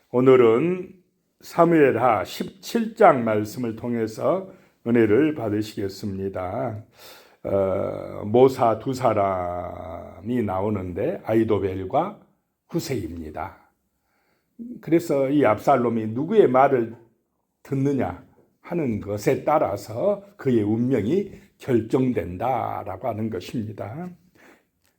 오늘은 사무엘하 17장 말씀을 통해서 은혜를 받으시겠습니다. 모사 두 사람이 나오는데 아히도벨과 후세이입니다. 그래서 이 압살롬이 누구의 말을 듣느냐 하는 것에 따라서 그의 운명이 결정된다라고 하는 것입니다.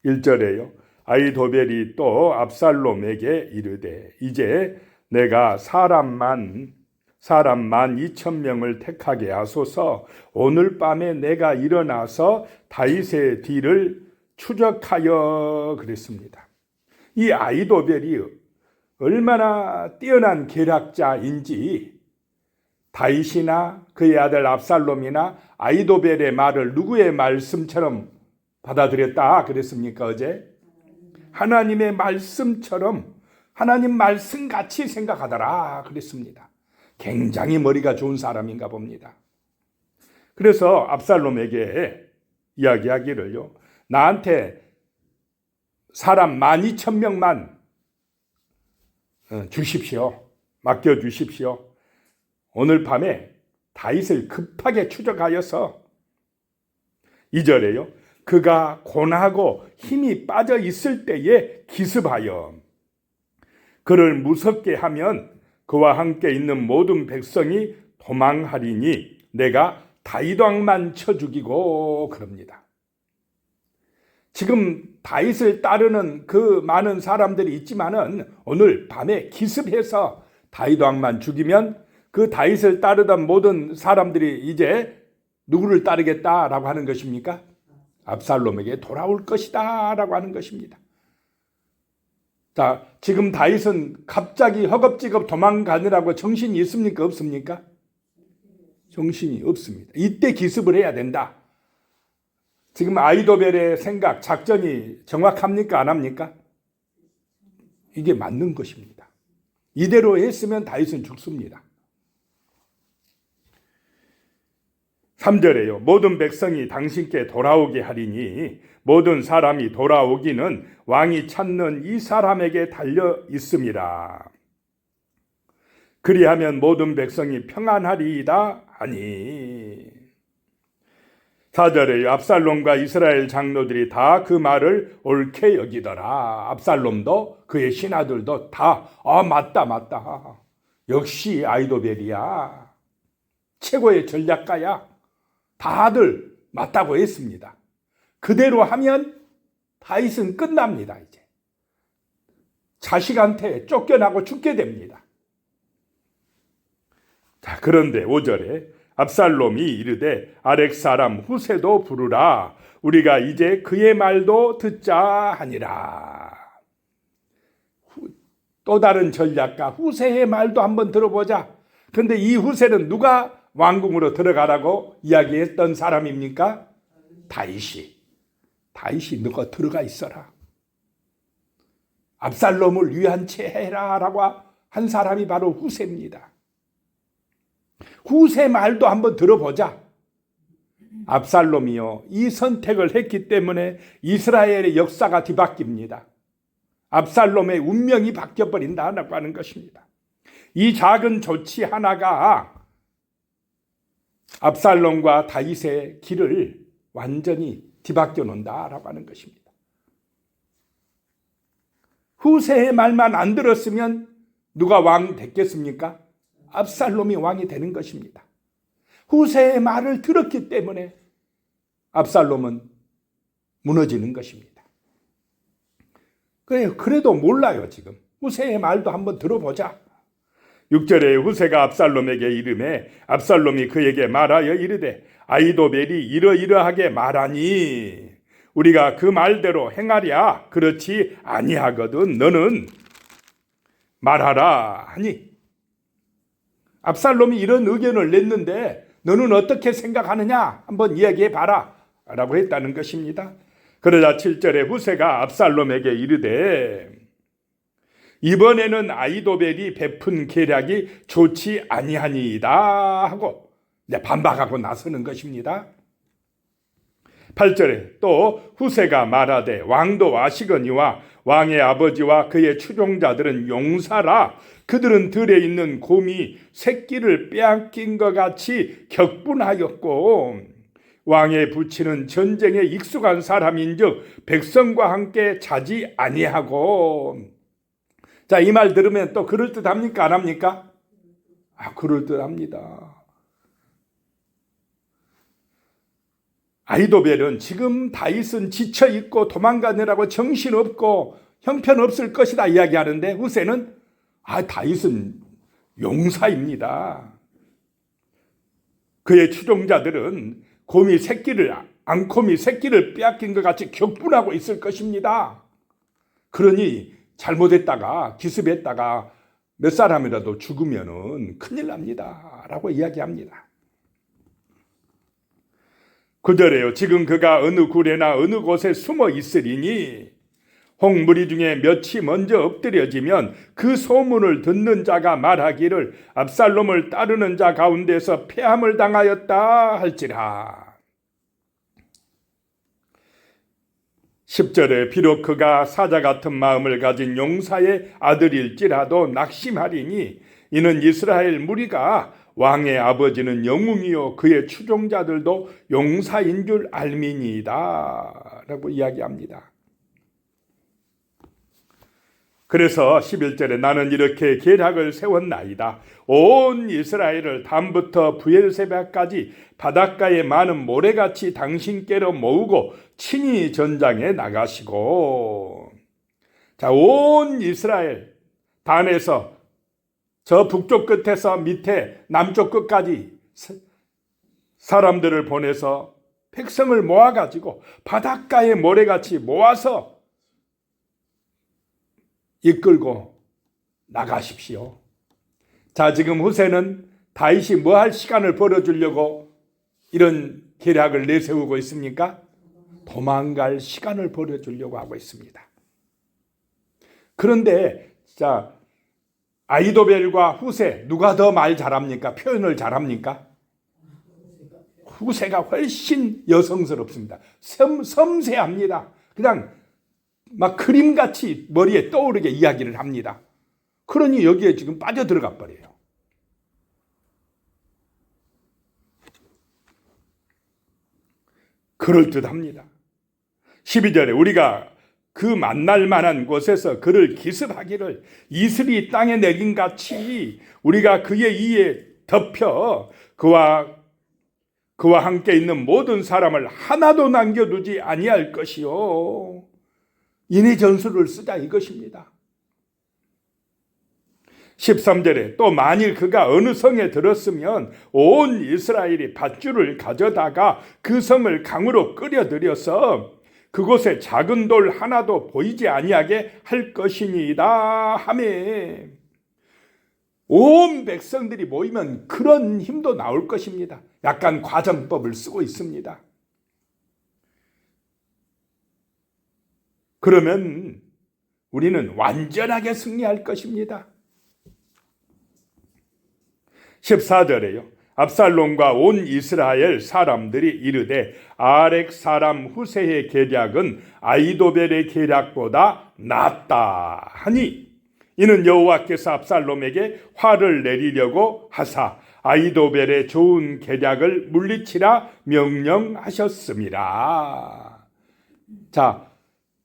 1절에요. 아히도벨이 또 압살롬에게 이르되 이제 내가 사람만 2,000명을 택하게 하소서. 오늘 밤에 내가 일어나서 다윗의 뒤를 추적하여 그랬습니다. 이 아히도벨이 얼마나 뛰어난 계략자인지 다윗이나 그의 아들 압살롬이나 아히도벨의 말을 누구의 말씀처럼 받아들였다 그랬습니까? 어제 하나님의 말씀처럼 하나님 말씀같이 생각하더라 그랬습니다. 굉장히 머리가 좋은 사람인가 봅니다. 그래서 압살롬에게 이야기하기를요, 나한테 사람 12,000명만 주십시오. 맡겨주십시오. 오늘 밤에 다윗을 급하게 추적하여서 2절에요. 그가 곤하고 힘이 빠져 있을 때에 기습하여 그를 무섭게 하면 그와 함께 있는 모든 백성이 도망하리니 내가 다윗 왕만 쳐 죽이고 그럽니다. 지금 다윗을 따르는 그 많은 사람들이 있지만은 오늘 밤에 기습해서 다윗 왕만 죽이면 그 다윗을 따르던 모든 사람들이 이제 누구를 따르겠다라고 하는 것입니까? 압살롬에게 돌아올 것이다 라고 하는 것입니다. 자, 지금 다윗은 갑자기 허겁지겁 도망가느라고 정신이 있습니까? 없습니까? 정신이 없습니다. 이때 기습을 해야 된다. 지금 아히도벨의 생각, 작전이 정확합니까? 안 합니까? 이게 맞는 것입니다. 이대로 했으면 다윗은 죽습니다. 3절에요. 모든 백성이 당신께 돌아오게 하리니 모든 사람이 돌아오기는 왕이 찾는 이 사람에게 달려 있음이라. 그리하면 모든 백성이 평안하리이다 하니. 4절에요. 압살롬과 이스라엘 장로들이 다 그 말을 옳게 여기더라. 압살롬도 그의 신하들도 다 맞다. 역시 아히도벨이야. 최고의 전략가야. 다들 맞다고 했습니다. 그대로 하면 다윗은 끝납니다. 이제 자식한테 쫓겨나고 죽게 됩니다. 자, 그런데 5절에 압살롬이 이르되 아렉 사람 후세도 부르라. 우리가 이제 그의 말도 듣자 하니라. 또 다른 전략가 후세의 말도 한번 들어보자. 그런데 이 후세는 누가 왕궁으로 들어가라고 이야기했던 사람입니까? 다윗이 너가 들어가 있어라. 압살롬을 위한 채 해라 라고 한 사람이 바로 후세입니다. 후세 말도 한번 들어보자. 압살롬이요, 이 선택을 했기 때문에 이스라엘의 역사가 뒤바뀝니다. 압살롬의 운명이 바뀌어버린다라고 하는 것입니다. 이 작은 조치 하나가 압살롬과 다윗의 길을 완전히 뒤바뀌어 놓는다라고 하는 것입니다. 후세의 말만 안 들었으면 누가 왕 됐겠습니까? 압살롬이 왕이 되는 것입니다. 후세의 말을 들었기 때문에 압살롬은 무너지는 것입니다. 그래도 몰라요. 지금 후세의 말도 한번 들어보자. 6절에 후세가 압살롬에게 이르매 압살롬이 그에게 말하여 이르되 아히도벨이 이러이러하게 말하니 우리가 그 말대로 행하랴. 그렇지 아니하거든 너는 말하라 하니. 압살롬이 이런 의견을 냈는데 너는 어떻게 생각하느냐 한번 이야기해 봐라 라고 했다는 것입니다. 그러자 7절에 후세가 압살롬에게 이르되 이번에는 아히도벨이 베푼 계략이 좋지 아니하니이다 하고 이제 반박하고 나서는 것입니다. 8절에 또 후세가 말하되 왕도 아시거니와 왕의 아버지와 그의 추종자들은 용사라. 그들은 들에 있는 곰이 새끼를 빼앗긴 것 같이 격분하였고 왕의 부친은 전쟁에 익숙한 사람인즉 백성과 함께 자지 아니하고. 자, 이 말 들으면 또 그럴듯합니까? 안 합니까? 그럴듯합니다. 아히도벨은 지금 다윗은 지쳐있고 도망가느라고 정신없고 형편없을 것이다 이야기하는데 후세는 다윗은 용사입니다. 그의 추종자들은 앙콤이 새끼를 빼앗긴 것 같이 격분하고 있을 것입니다. 그러니 잘못했다가 기습했다가 몇 사람이라도 죽으면은 큰일 납니다 라고 이야기합니다. 9절에요. 지금 그가 어느 굴에나 어느 곳에 숨어 있으리니 홍무리 중에 몇이 먼저 엎드려지면 그 소문을 듣는 자가 말하기를 압살롬을 따르는 자 가운데서 패함을 당하였다 할지라. 10절에 비록 그가 사자 같은 마음을 가진 용사의 아들일지라도 낙심하리니 이는 이스라엘 무리가 왕의 아버지는 영웅이요 그의 추종자들도 용사인 줄 알미니이다 라고 이야기합니다. 그래서 11절에 나는 이렇게 계략을 세웠나이다. 온 이스라엘을 단부터 브엘세바까지 바닷가에 많은 모래같이 당신께로 모으고 친히 전장에 나가시고. 자, 온 이스라엘 단에서 저 북쪽 끝에서 밑에 남쪽 끝까지 사람들을 보내서 백성을 모아가지고 바닷가에 모래같이 모아서 이끌고 나가십시오. 자, 지금 후세는 다윗이 뭐 할 시간을 벌어주려고 이런 계략을 내세우고 있습니까? 도망갈 시간을 벌어주려고 하고 있습니다. 그런데 자, 아히도벨과 후세 누가 더 말 잘합니까? 표현을 잘합니까? 후세가 훨씬 여성스럽습니다. 섬세합니다. 그냥 막 그림같이 머리에 떠오르게 이야기를 합니다. 그러니 여기에 지금 빠져들어가 버려요. 그럴듯합니다. 12절에 우리가 그 만날 만한 곳에서 그를 기습하기를 이슬이 땅에 내린 같이 우리가 그의 이에 덮여 그와 함께 있는 모든 사람을 하나도 남겨두지 아니할 것이요. 인의 전술을 쓰자 이것입니다. 13절에 또 만일 그가 어느 성에 들었으면 온 이스라엘이 밧줄을 가져다가 그 성을 강으로 끌어들여서 그곳에 작은 돌 하나도 보이지 아니하게 할 것이니이다 하매 온 백성들이 모이면 그런 힘도 나올 것입니다. 약간 과정법을 쓰고 있습니다. 그러면 우리는 완전하게 승리할 것입니다. 14절에요. 압살롬과 온 이스라엘 사람들이 이르되 아렉 사람 후세의 계략은 아히도벨의 계략보다 낫다 하니 이는 여호와께서 압살롬에게 화를 내리려고 하사 아히도벨의 좋은 계략을 물리치라 명령하셨습니다. 자,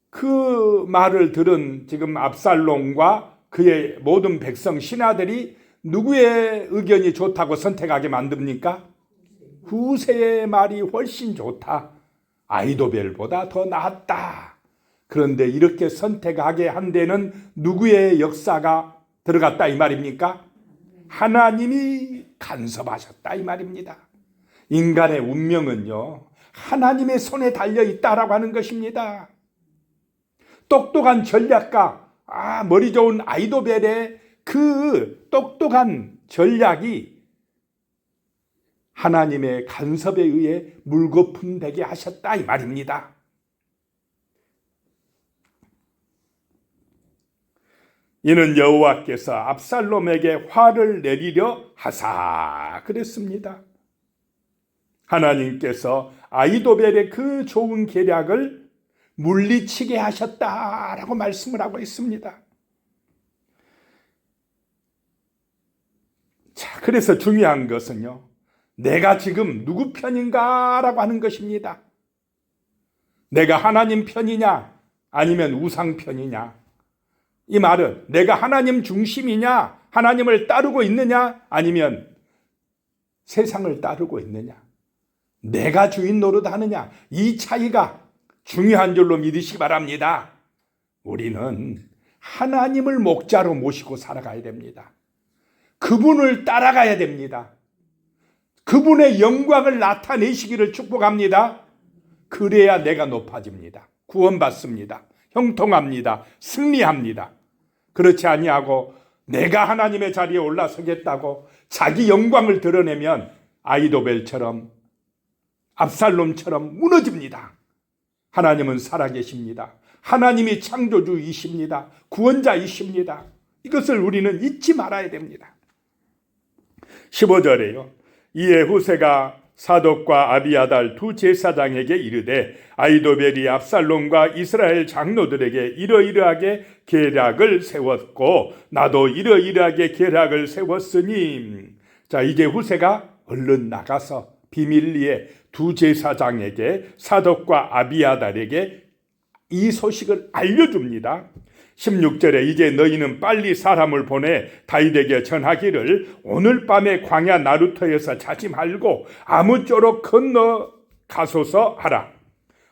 그 말을 들은 지금 압살롬과 그의 모든 백성 신하들이 누구의 의견이 좋다고 선택하게 만듭니까? 후세의 말이 훨씬 좋다. 아히도벨보다 더 낫다. 그런데 이렇게 선택하게 한 데는 누구의 역사가 들어갔다 이 말입니까? 하나님이 간섭하셨다 이 말입니다. 인간의 운명은요 하나님의 손에 달려있다라고 하는 것입니다. 똑똑한 전략가, 머리 좋은 아히도벨의 그 똑똑한 전략이 하나님의 간섭에 의해 물거품되게 하셨다 이 말입니다. 이는 여호와께서 압살롬에게 화를 내리려 하사 그랬습니다. 하나님께서 아히도벨의 그 좋은 계략을 물리치게 하셨다라고 말씀을 하고 있습니다. 자, 그래서 중요한 것은요, 내가 지금 누구 편인가라고 하는 것입니다. 내가 하나님 편이냐 아니면 우상 편이냐. 이 말은 내가 하나님 중심이냐, 하나님을 따르고 있느냐, 아니면 세상을 따르고 있느냐, 내가 주인 노릇하느냐, 이 차이가 중요한 줄로 믿으시기 바랍니다. 우리는 하나님을 목자로 모시고 살아가야 됩니다. 그분을 따라가야 됩니다. 그분의 영광을 나타내시기를 축복합니다. 그래야 내가 높아집니다. 구원받습니다. 형통합니다. 승리합니다. 그렇지 아니하고 내가 하나님의 자리에 올라서겠다고 자기 영광을 드러내면 아히도벨처럼, 압살롬처럼 무너집니다. 하나님은 살아계십니다. 하나님이 창조주이십니다. 구원자이십니다. 이것을 우리는 잊지 말아야 됩니다. 15절에요. 이에 후세가 사독과 아비아달 두 제사장에게 이르되 아히도벨이 압살롬과 이스라엘 장로들에게 이러이러하게 계략을 세웠고 나도 이러이러하게 계략을 세웠으니. 자, 이제 후세가 얼른 나가서 비밀리에 두 제사장에게, 사독과 아비아달에게 이 소식을 알려줍니다. 16절에 이제 너희는 빨리 사람을 보내 다윗에게 전하기를 오늘 밤에 광야 나루터에서 자지 말고 아무쪼록 건너가소서 하라.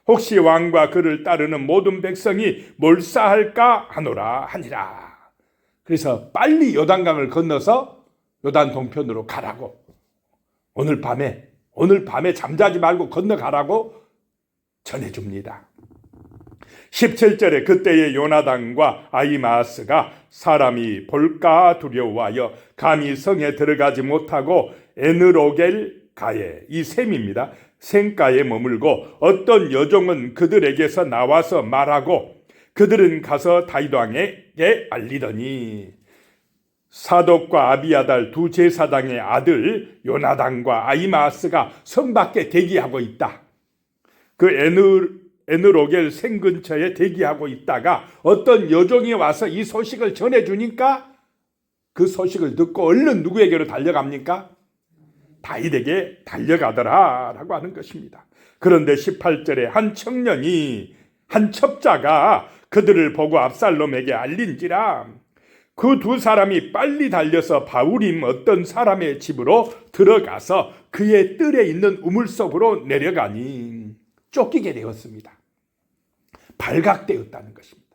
혹시 왕과 그를 따르는 모든 백성이 몰사할까 하노라 하니라. 그래서 빨리 요단강을 건너서 요단 동편으로 가라고, 오늘 밤에 잠자지 말고 건너가라고 전해줍니다. 17절에 그때의 요나단과 아히마아스가 사람이 볼까 두려워하여 감히 성에 들어가지 못하고 에느로겔가에, 이 셈입니다, 생가에 머물고 어떤 여종은 그들에게서 나와서 말하고 그들은 가서 다윗 왕에게 알리더니 사독과 아비아달 두 제사장의 아들 요나단과 아히마아스가 성 밖에 대기하고 있다. 그 에느로겔 생 근처에 대기하고 있다가 어떤 여종이 와서 이 소식을 전해주니까 그 소식을 듣고 얼른 누구에게로 달려갑니까? 다윗에게 달려가더라 라고 하는 것입니다. 그런데 18절에 한 청년이, 한 첩자가 그들을 보고 압살롬에게 알린지라 그 두 사람이 빨리 달려서 바울임 어떤 사람의 집으로 들어가서 그의 뜰에 있는 우물 속으로 내려가니 쫓기게 되었습니다. 발각되었다는 것입니다.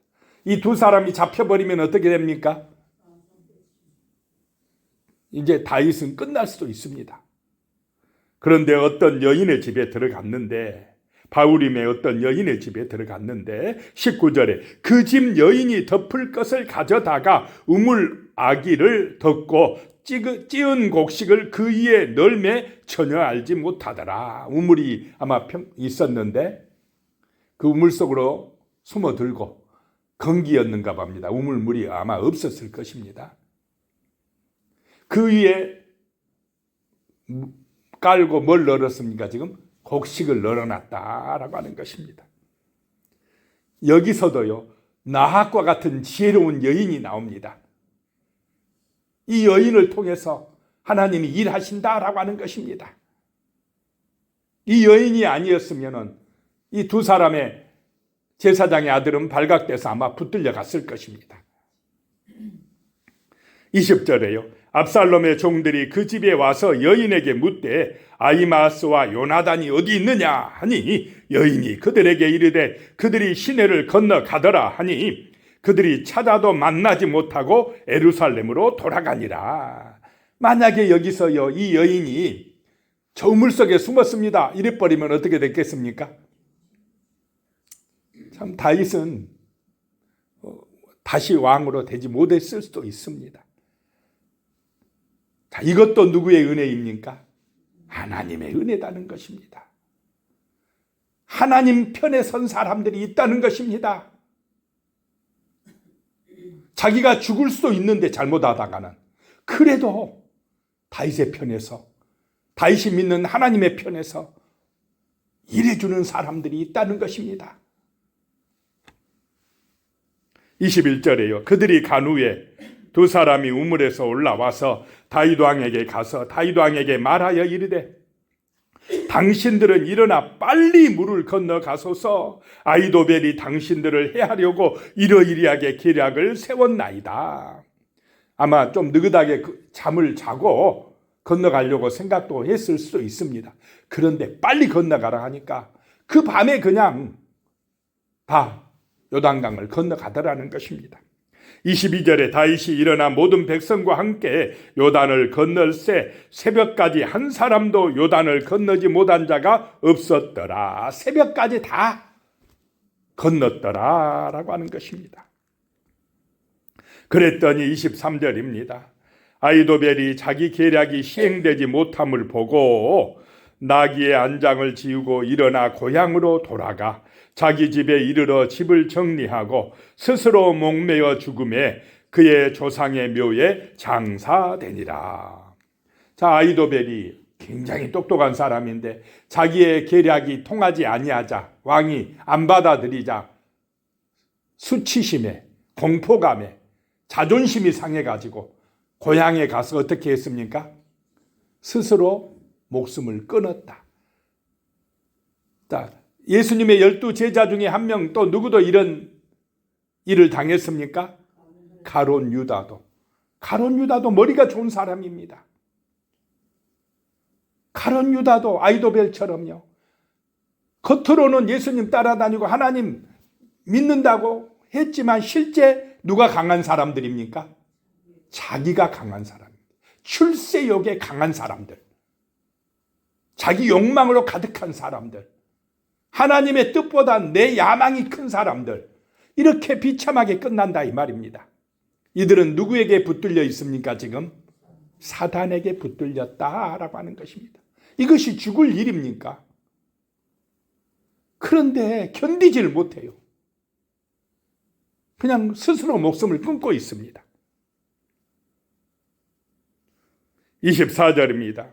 이 두 사람이 잡혀버리면 어떻게 됩니까? 이제 다윗은 끝날 수도 있습니다. 그런데 어떤 여인의 집에 들어갔는데, 바울임의 어떤 여인의 집에 들어갔는데 19절에 그 집 여인이 덮을 것을 가져다가 우물 아기를 덮고 찌은 곡식을 그 위에 널매 전혀 알지 못하더라. 우물이 아마 있었는데 그 우물 속으로 숨어들고 건기였는가 봅니다. 우물물이 아마 없었을 것입니다. 그 위에 깔고 뭘 널었습니까? 지금 곡식을 널어놨다라고 하는 것입니다. 여기서도요, 나학과 같은 지혜로운 여인이 나옵니다. 이 여인을 통해서 하나님이 일하신다라고 하는 것입니다. 이 여인이 아니었으면 이 두 사람의 제사장의 아들은 발각돼서 아마 붙들려 갔을 것입니다. 20절에요. 압살롬의 종들이 그 집에 와서 여인에게 묻되 아히마아스와 요나단이 어디 있느냐 하니 여인이 그들에게 이르되 그들이 시내를 건너가더라 하니 그들이 찾아도 만나지 못하고 예루살렘으로 돌아가니라. 만약에 여기서요, 이 여인이 저 우물 속에 숨었습니다 이래버리면 어떻게 됐겠습니까? 참 다윗은 다시 왕으로 되지 못했을 수도 있습니다. 자, 이것도 누구의 은혜입니까? 하나님의 은혜다는 것입니다. 하나님 편에 선 사람들이 있다는 것입니다. 자기가 죽을 수도 있는데 잘못하다가는 그래도 다윗의 편에서 다윗이 믿는 하나님의 편에서 일해주는 사람들이 있다는 것입니다. 21절에요. 그들이 간 후에 두 사람이 우물에서 올라와서 다윗 왕에게 가서 다윗 왕에게 말하여 이르되 당신들은 일어나 빨리 물을 건너가소서. 아히도벨이 당신들을 해하려고 이러이러하게 계략을 세웠나이다. 아마 좀 느긋하게 잠을 자고 건너가려고 생각도 했을 수도 있습니다. 그런데 빨리 건너가라 하니까 그 밤에 그냥 다 요단강을 건너가더라는 것입니다. 22절에 다윗이 일어나 모든 백성과 함께 요단을 건널새 새벽까지 한 사람도 요단을 건너지 못한 자가 없었더라. 새벽까지 다 건넜더라 라고 하는 것입니다. 그랬더니 23절입니다. 아히도벨이 자기 계략이 시행되지 못함을 보고 나귀의 안장을 지우고 일어나 고향으로 돌아가 자기 집에 이르러 집을 정리하고 스스로 목매어 죽음에 그의 조상의 묘에 장사되니라. 자, 아히도벨이 굉장히 똑똑한 사람인데 자기의 계략이 통하지 아니하자, 왕이 안 받아들이자 수치심에 공포감에 자존심이 상해가지고 고향에 가서 어떻게 했습니까? 스스로 목숨을 끊었다. 자, 예수님의 12 제자 중에 한 명 또 누구도 이런 일을 당했습니까? 가룟 유다도. 가룟 유다도 머리가 좋은 사람입니다. 가룟 유다도 아히도벨처럼요. 겉으로는 예수님 따라다니고 하나님 믿는다고 했지만 실제 누가 강한 사람들입니까? 자기가 강한 사람입니다. 출세욕에 강한 사람들. 자기 욕망으로 가득한 사람들. 하나님의 뜻보다 내 야망이 큰 사람들. 이렇게 비참하게 끝난다 이 말입니다. 이들은 누구에게 붙들려 있습니까 지금? 사단에게 붙들렸다라고 하는 것입니다. 이것이 죽을 일입니까? 그런데 견디질 못해요. 그냥 스스로 목숨을 끊고 있습니다. 24절입니다.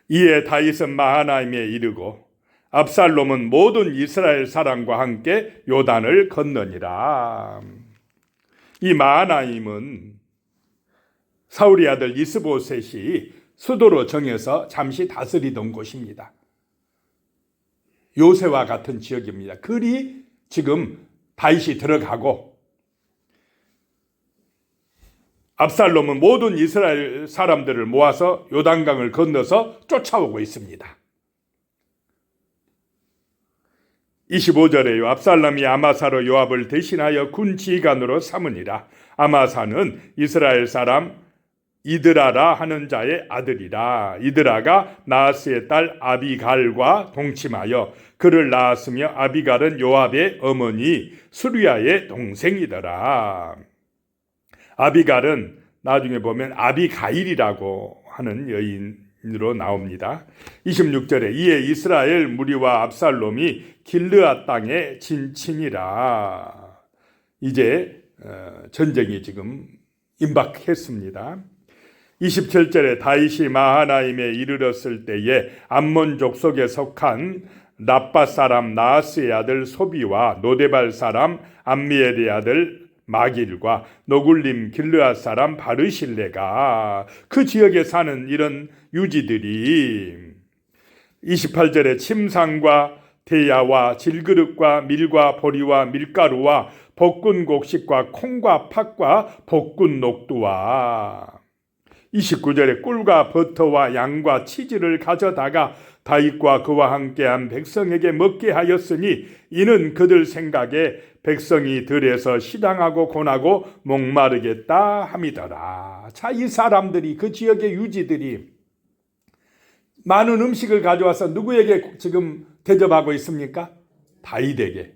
이에 다윗은 마하나임에 이르고 압살롬은 모든 이스라엘 사람과 함께 요단을 건너니라. 이 마하나임은 사울의 아들 이스보셋이 수도로 정해서 잠시 다스리던 곳입니다. 요새와 같은 지역입니다. 그리 지금 다윗이 들어가고 압살롬은 모든 이스라엘 사람들을 모아서 요단강을 건너서 쫓아오고 있습니다. 25절에요. 압살롬이 아마사로 요압을 대신하여 군 지휘관으로 삼으니라. 아마사는 이스라엘 사람 이드라라 하는 자의 아들이라. 이드라가 나하스의 딸 아비갈과 동침하여 그를 낳았으며 아비갈은 요압의 어머니 수리아의 동생이더라. 아비갈은 나중에 보면 아비가일이라고 하는 여인으로 나옵니다. 26절에 이에 이스라엘 무리와 압살롬이 길르앗 땅에 진친이라. 이제 전쟁이 지금 임박했습니다. 27절에 다윗이 마하나임에 이르렀을 때에 암몬 족속에 속한 랍바 사람 나하스의 아들 소비와 노데발 사람 암미엘의 아들 마길과 노굴림 길르앗 사람 바르실레가 그 지역에 사는 이런 유지들이 28절에 침상과 대야와 질그릇과 밀과 보리와 밀가루와 볶은 곡식과 콩과 팥과 볶은 녹두와 29절에 꿀과 버터와 양과 치즈를 가져다가 다윗과 그와 함께한 백성에게 먹게 하였으니 이는 그들 생각에 백성이 들에서 시당하고 고나고 목마르겠다 함이더라. 자, 이 사람들이 그 지역의 유지들이 많은 음식을 가져와서 누구에게 지금 대접하고 있습니까? 다윗에게.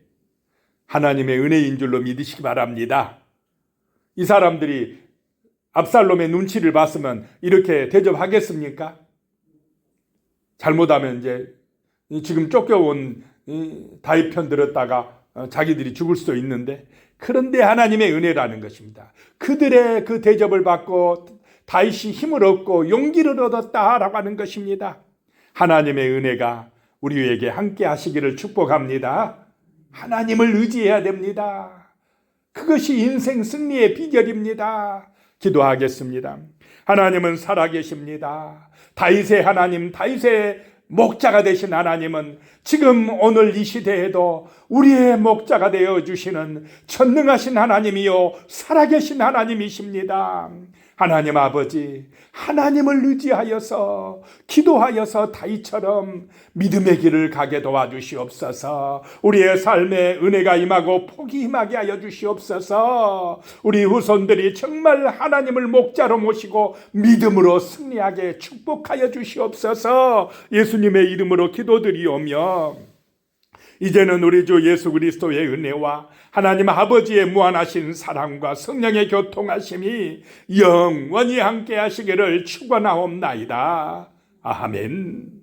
하나님의 은혜인 줄로 믿으시기 바랍니다. 이 사람들이 압살롬의 눈치를 봤으면 이렇게 대접하겠습니까? 잘못하면 이제 지금 쫓겨온 다윗 편 들었다가 자기들이 죽을 수도 있는데, 그런데 하나님의 은혜라는 것입니다. 그들의 그 대접을 받고 다윗이 힘을 얻고 용기를 얻었다라고 하는 것입니다. 하나님의 은혜가 우리에게 함께 하시기를 축복합니다. 하나님을 의지해야 됩니다. 그것이 인생 승리의 비결입니다. 기도하겠습니다. 하나님은 살아계십니다. 다윗의 하나님, 다윗의 목자가 되신 하나님은 지금 오늘 이 시대에도 우리의 목자가 되어주시는 전능하신 하나님이요 살아계신 하나님이십니다. 하나님 아버지, 하나님을 의지하여서 기도하여서 다윗처럼 믿음의 길을 가게 도와주시옵소서. 우리의 삶에 은혜가 임하고 복이 임하게 하여 주시옵소서. 우리 후손들이 정말 하나님을 목자로 모시고 믿음으로 승리하게 축복하여 주시옵소서. 예수님의 이름으로 기도드리오며 이제는 우리 주 예수 그리스도의 은혜와 하나님 아버지의 무한하신 사랑과 성령의 교통하심이 영원히 함께 하시기를 축원하옵나이다. 아멘.